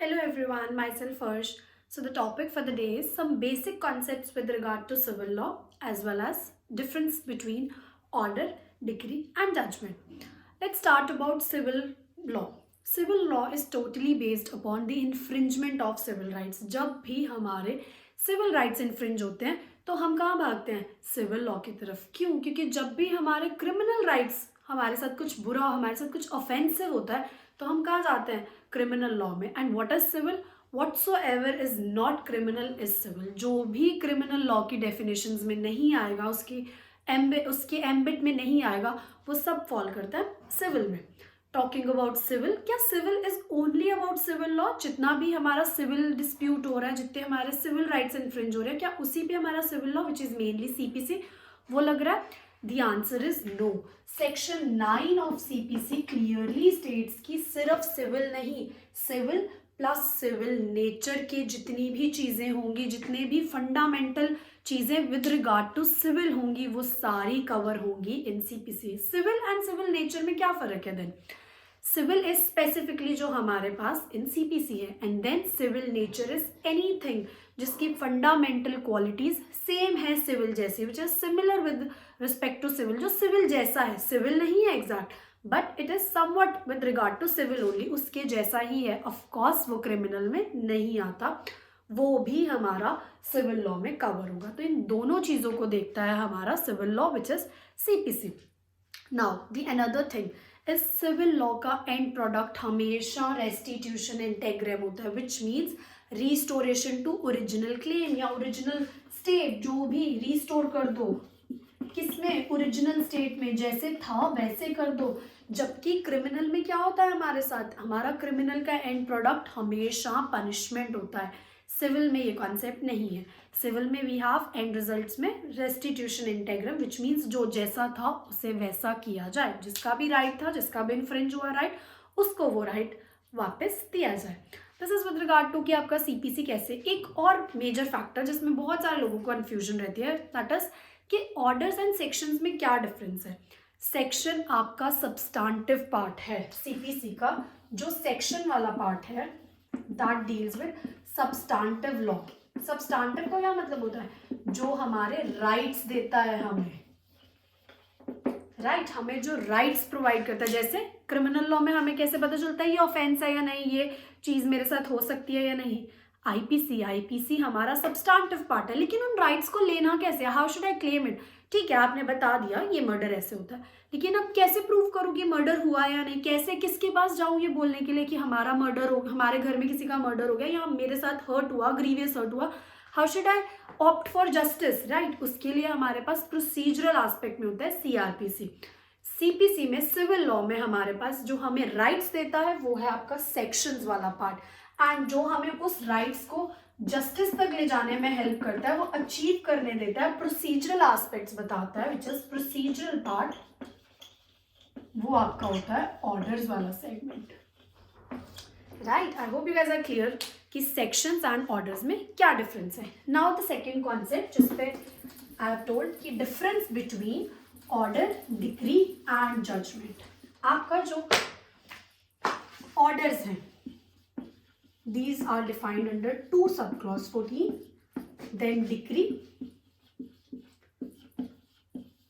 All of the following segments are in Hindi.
Hello everyone, myself Harsh. So the topic for the day is some basic concepts with regard to civil law as well as difference between order, decree and judgment. Let's start about civil law. Civil law is totally based upon the infringement of civil rights. जब भी हमारे civil rights infringe होते हैं तो हम कहाँ भागते हैं? Civil law की तरफ. क्यों? क्योंकि जब भी हमारे criminal rights हमारे साथ कुछ बुरा हमारे साथ कुछ ऑफेंसिव होता है तो हम कहाँ जाते हैं? क्रिमिनल लॉ में. And what is civil? whatsoever is not criminal is civil. जो भी क्रिमिनल लॉ की डेफिनेशंस में नहीं आएगा, उसके एम्बिट में नहीं आएगा, वो सब फॉल करता है सिविल में. टॉकिंग अबाउट सिविल, क्या civil is only about civil law? जितना भी हमारा सिविल डिस्प्यूट हो रहा है, जितने हमारे सिविल राइट्स इन्फ्रिंज हो रहे हैं, क्या उसी पे हमारा civil law which is mainly CPC वो लग रहा है? The answer is no. Section 9 of CPC clearly states कि सिर्फ सिविल नहीं, सिविल प्लस सिविल नेचर के जितनी भी चीज़ें होंगी, जितने भी फंडामेंटल चीज़ें विद रिगार्ड टू सिविल होंगी, वो सारी कवर होंगी in CPC. Civil and civil nature में क्या फ़र्क है देन? सिविल इज स्पेसिफिकली जो हमारे पास इन CPC है, and then civil nature is anything जिसकी फंडामेंटल क्वालिटीज सेम है सिविल जैसी, which is similar with respect to civil. जो सिविल जैसा है, सिविल नहीं है exact, but it is somewhat with regard to civil only, उसके जैसा ही है. ऑफकोर्स वो क्रिमिनल में नहीं आता, वो भी हमारा सिविल लॉ में कवर होगा. तो इन दोनों चीज़ों को देखता है हमारा civil law which is CPC. Now the another thing इस सिविल लॉ का एंड प्रोडक्ट हमेशा रेस्टिट्यूशन इंटेग्रम होता है, which means restoration to original claim या ओरिजिनल स्टेट. जो भी रिस्टोर कर दो, किसमें? ओरिजिनल स्टेट में, जैसे था वैसे कर दो. जबकि क्रिमिनल में क्या होता है हमारे साथ? हमारा क्रिमिनल का एंड प्रोडक्ट हमेशा पनिशमेंट होता है. सिविल में ये कॉन्सेप्ट नहीं है. सिविल में वी हैव एंड रिजल्ट्स में रेस्टिट्यूशन इंटेग्रम, विच मीन्स जो जैसा था उसे वैसा किया जाए. जिसका भी राइट था, जिसका भी इन्फ्रिंज हुआ राइट, उसको वो राइट वापस दिया जाए. This is with regard to कि आपका CPC कैसे. एक और मेजर फैक्टर जिसमें बहुत सारे लोगों को कन्फ्यूजन रहती है, दैट इज कि ऑर्डर्स एंड सेक्शंस में क्या डिफरेंस है. सेक्शन आपका सब्सटेंटिव पार्ट है CPC का. जो सेक्शन वाला पार्ट है that deals with substantive law. Substantive का क्या मतलब होता है? जो हमारे राइट्स देता है हमें, राइट, हमें जो राइट्स प्रोवाइड करता है. जैसे क्रिमिनल लॉ में हमें कैसे पता चलता है ये ऑफेंस है या नहीं, ये चीज मेरे साथ हो सकती है या नहीं? आईपीसी हमारा सब्सटेंटिव पार्ट है, लेकिन उन राइट्स को लेना कैसे? How should I claim it? ठीक है, आपने बता दिया ये मर्डर ऐसे होता है, लेकिन अब कैसे प्रूव करूँ कि मर्डर हुआ या नहीं? कैसे, किसके पास जाऊँ ये बोलने के लिए कि हमारा मर्डर हो, हमारे घर में किसी का मर्डर हो गया या मेरे साथ हर्ट हुआ, ग्रीवियस हर्ट हुआ? How should I opt for justice, right? उसके लिए हमारे पास प्रोसीजरल एस्पेक्ट में होता है CRPC. CPC में, सिविल लॉ में हमारे पास जो हमें राइट्स देता है वो है आपका सेक्शंस वाला पार्ट, एंड जो हमें उस राइट्स को जस्टिस तक ले जाने में हेल्प करता है, वो अचीव करने देता है, प्रोसीजरल एस्पेक्ट्स बताता है, विच इज प्रोसीजरल पार्ट, वो आपका होता है ऑर्डर्स वाला segment. Right, I hope you guys are clear कि सेक्शंस एंड ऑर्डर्स में क्या डिफरेंस है. नाउ द सेकेंड कॉन्सेप्ट जिसपे आई हैव टोल्ड कि difference between order, decree and judgment. आपका जो ऑर्डर्स हैं, these are defined under 2 subclause 14, then decree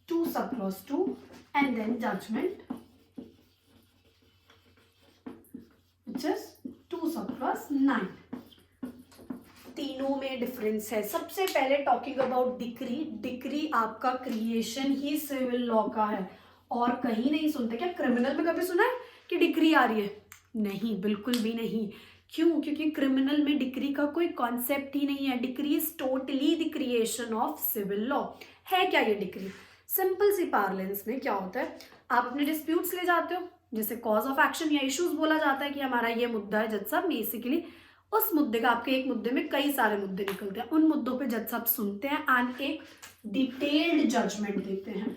2 subclause 2, and then judgment which is 2 subclause 9. तीनों में डिफरेंस है. सबसे पहले टॉकिंग अबाउट डिक्री. डिक्री आपका क्रिएशन ही सिविल लॉ का है और कहीं नहीं सुनते. क्या क्रिमिनल में कभी सुना है कि डिक्री आ रही है? नहीं, बिल्कुल भी नहीं. क्यों? क्योंकि क्रिमिनल में डिक्री का कोई कॉन्सेप्ट ही नहीं है. Decree is totally the creation of civil law. है क्या ये डिक्री? सिंपल सी पार्लेंस में क्या होता है, आप अपने डिस्प्यूट्स ले जाते हो, जैसे कॉज ऑफ एक्शन या इश्यूज बोला जाता है कि हमारा ये मुद्दा है जज साहब. बेसिकली उस मुद्दे का, आपके एक मुद्दे में कई सारे मुद्दे निकलते हैं, उन मुद्दों पे जज साहब सुनते हैं एंड एक डिटेल्ड जजमेंट देते हैं.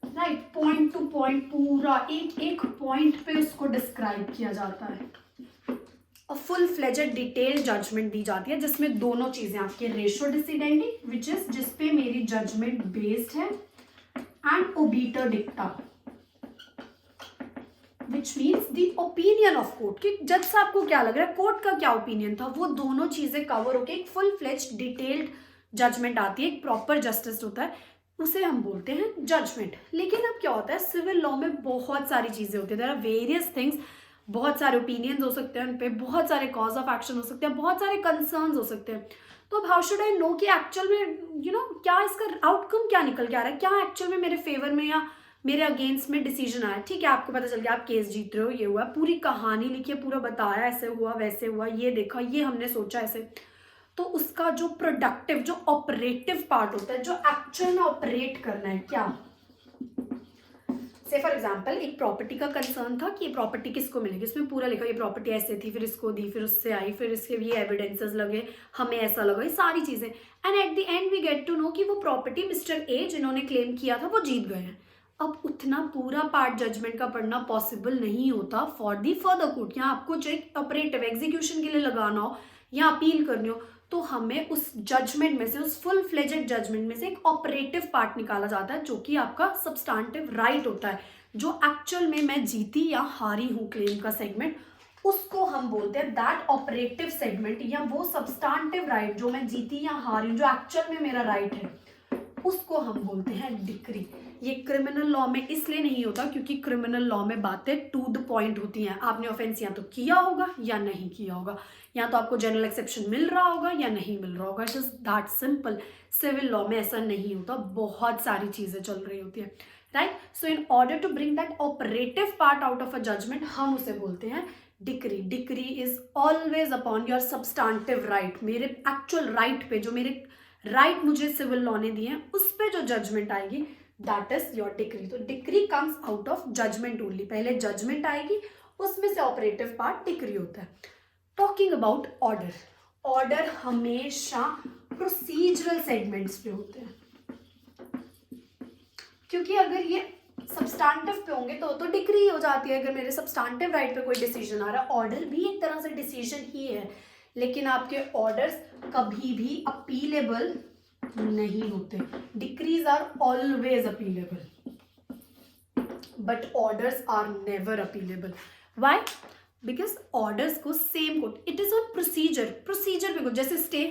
राइट, पॉइंट टू पॉइंट पूरा एक एक पॉइंट पे उसको डिस्क्राइब किया जाता है. फुल फ्लेजेड डिटेल जजमेंट दी जाती है जिसमें दोनों चीजें आपके रेशो डिसिडेंडी विच इज जिसपे मेरी जजमेंट बेस्ड है, and obiter dicta which means the opinion of court, कि जज साहब को क्या लग रहा है, कोर्ट का क्या ओपिनियन था, वो दोनों चीजें कवर होकर एक फुल फ्लेज्ड डिटेल्ड जजमेंट आती है, एक प्रॉपर जस्टिस होता है, उसे हम बोलते हैं जजमेंट। लेकिन अब क्या होता है, सिविल लॉ में बहुत सारी चीजें होती है, देयर आर वेरियस थिंग्स, बहुत सारे ओपिनियंस हो सकते हैं उन पे, बहुत सारे कॉज ऑफ एक्शन हो सकते हैं, बहुत सारे कंसर्न्स हो सकते हैं। तो अब हाउ शुड आई नो कि एक्चुअल में क्या इसका आउटकम क्या निकल के आ रहा है, क्या एक्चुअल में मेरे फेवर में या मेरे अगेंस्ट में डिसीजन आया। ठीक है, आपको पता चल गया आप केस जीत रहे हो, ये हुआ, पूरी कहानी लिखी है, पूरा बताया, ऐसे हुआ वैसे हुआ, ये देखा, ये हमने सोचा ऐसे। तो उसका जो प्रोडक्टिव, जो ऑपरेटिव पार्ट होता है, जो एक्चुअल में ऑपरेट करना है क्या, से फॉर एग्जाम्पल एक प्रॉपर्टी का कंसर्न था कि ये प्रॉपर्टी किसको मिलेगी, इसमें पूरा लिखा ये प्रॉपर्टी ऐसे थी, फिर इसको दी, फिर उससे आई, फिर इसके ये एविडेंसेस लगे, हमें ऐसा लगा, ये सारी चीजें, and at the end we get to know कि वो प्रॉपर्टी मिस्टर ए जिन्होंने क्लेम किया था वो जीत गए हैं। अब उतना पूरा पार्ट जजमेंट का पढ़ना पॉसिबल नहीं होता फॉर दी फर्दर कोर्ट, या आपको जो ऑपरेटिव एग्जीक्यूशन के लिए लगाना हो या अपील करनी हो, तो हमें उस जजमेंट में से, उस फुल फ्लेजेड जजमेंट में से एक ऑपरेटिव पार्ट निकाला जाता है, जो कि आपका सब्सटेंटिव राइट होता है, जो एक्चुअल में मैं जीती या हारी हूं क्लेम का सेगमेंट, उसको हम बोलते हैं दैट ऑपरेटिव सेगमेंट, या वो सब्सटेंटिव राइट जो मैं जीती या हारी हूं, जो एक्चुअल में मेरा राइट है, उसको हम बोलते हैं डिक्री। ये क्रिमिनल लॉ में इसलिए नहीं होता क्योंकि क्रिमिनल लॉ में बातें टू द पॉइंट होती हैं, आपने ऑफेंस या तो किया होगा या नहीं किया होगा, या तो आपको जनरल एक्सेप्शन मिल रहा होगा या नहीं मिल रहा होगा, just that simple. Civil law में ऐसा नहीं होता, बहुत सारी चीजें चल रही होती है, right. So in order to bring that operative part out of a judgment, हम उसे बोलते हैं decree. Decree is always upon your substantive right, मेरे एक्चुअल राइट पे, जो मेरे राइट मुझे सिविल लॉ ने दिए हैं, उस पे जो जजमेंट आएगी दैट इज योर डिक्री। तो decree comes out of judgment only, पहले जजमेंट आएगी, उसमें से ऑपरेटिव पार्ट डिक्री होता है। टॉकिंग अबाउट ऑर्डर, ऑर्डर हमेशा प्रोसीजरल सेगमेंट्स पे होते हैं, क्योंकि अगर ये सब्सटेंटिव पे होंगे तो डिक्री हो जाती है। अगर मेरे सब्सटेंटिव राइट पे कोई डिसीजन आ रहा है, ऑर्डर भी एक तरह से डिसीजन ही है, लेकिन आपके ऑर्डर्स कभी भी अपीलेबल नहीं होते। Decrees are always appealable but orders are never appealable. Why? Because orders को same court, it is on procedure, procedure पे, जैसे स्टे,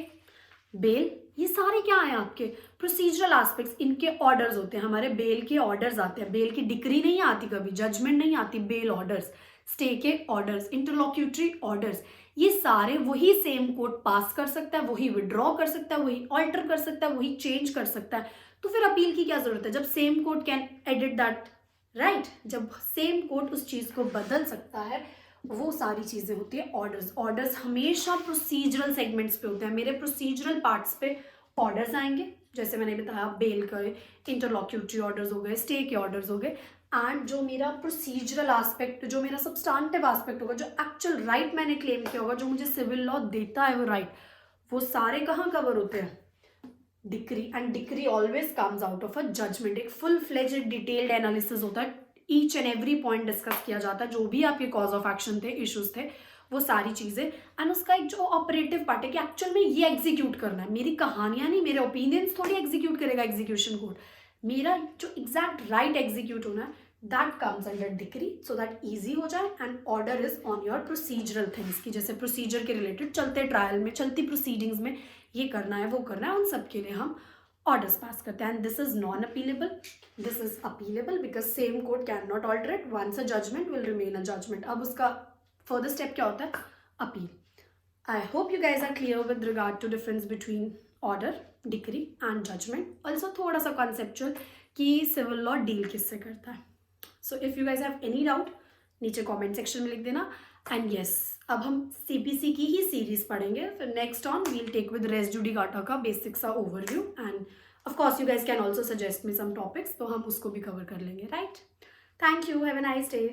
बेल, ये सारे क्या है आपके प्रोसीजरल एस्पेक्ट्स, इनके ऑर्डर्स होते हैं। हमारे बेल के ऑर्डर्स आते हैं, बेल की डिक्री नहीं आती कभी, जजमेंट नहीं आती, बेल ऑर्डर्स, स्टे के ऑर्डर्स, इंटरलॉक्यूटरी ऑर्डर्स, ये सारे वही सेम कोर्ट पास कर सकता है, वही विड्रॉ कर सकता है, वही ऑल्टर कर सकता है, वही चेंज कर सकता है। तो फिर अपील की क्या जरूरत है, जब same court can edit that, right. जब सेम कोर्ट उस चीज को बदल सकता है, वो सारी चीजें होती है ऑर्डर्स। ऑर्डर्स हमेशा प्रोसीजरल सेगमेंट्स पे होते हैं, मेरे प्रोसीजरल पार्ट्स पे ऑर्डर्स आएंगे, जैसे मैंने बताया बेल के इंटरलॉक्यूटरी ऑर्डर्स हो गए, स्टे के ऑर्डर्स हो गए, एंड जो मेरा प्रोसीजरल एस्पेक्ट, जो मेरा सब्सटेंटिव एस्पेक्ट होगा, जो एक्चुअल राइट मैंने क्लेम किया होगा, जो मुझे सिविल लॉ देता है वो राइट, वो सारे कहाँ कवर होते हैं, decree. And decree always comes out of a judgment, एक फुल फ्लेज्ड डिटेल्ड एनालिसिस होता है, each and every point discuss किया जाता है, जो भी आपके कॉज ऑफ एक्शन थे, इश्यूज थे, वो सारी चीजें, एंड उसका एक जो ऑपरेटिव पार्ट है कि एक्चुअल में ये एग्जीक्यूट करना है, मेरी कहानियां नहीं, मेरे ओपिनियंस थोड़ी एग्जीक्यूट करेगा एग्जीक्यूशन कोर्ट, मेरा जो एग्जैक्ट राइट एग्जीक्यूट होना है, that comes under decree, so that easy हो जाए। And order is on your procedural things, की जैसे प्रोसीजर के रिलेटेड, चलते ट्रायल में, चलती प्रोसीडिंग्स में ये करना है, वो करना है, उन सब के लिए हम ऑर्डर्स पास करते हैं। And this is non appealable, this is appealable because same court can not alter it, once a judgment will remain a judgment. अब उसका फर्दर स्टेप क्या होता है, appeal. I hope you guys are clear with regard to difference between order, decree and judgment. Also थोड़ा सा कॉन्सेप्चुअल कि सिविल लॉ डील किससे करता है। So if you guys have any doubt, नीचे कॉमेंट सेक्शन में लिख देना। एंड येस, अब हम सीपीसी की ही सीरीज पढ़ेंगे, फिर next on we'll take with res judicata का बेसिक सा overview, and of course you guys can also suggest me some topics, तो हम उसको भी कवर कर लेंगे, right. Thank you, have a nice day.